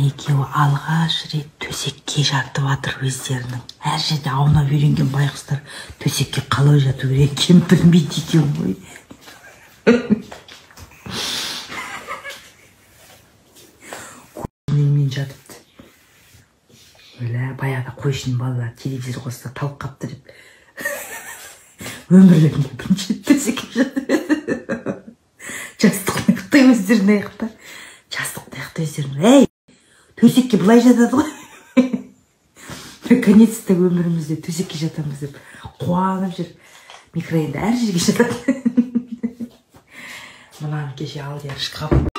екеуі алғаш рет төсекке жатып жатыр өздерінің. Әр жерде аунап үйренген байқұстар төсекке қалай жату керек екенін білмейді екен ғой. Мен жатыпты. Баяғыда қойшының балалар телевизор қосса талып қапты деп. Өмірлерінде бірінші төсекке жатып. Жастықтың ұйықтай өздерін аяқта. Жастықтың ұйықта өздерін. Әй, төсекке бұлай жатады ғой. Наконец-то өмірімізде төсекке жатамыз деп қуанып жүр. Микроенде әр жерге жатады. Мынаны кеше алдияр шкаф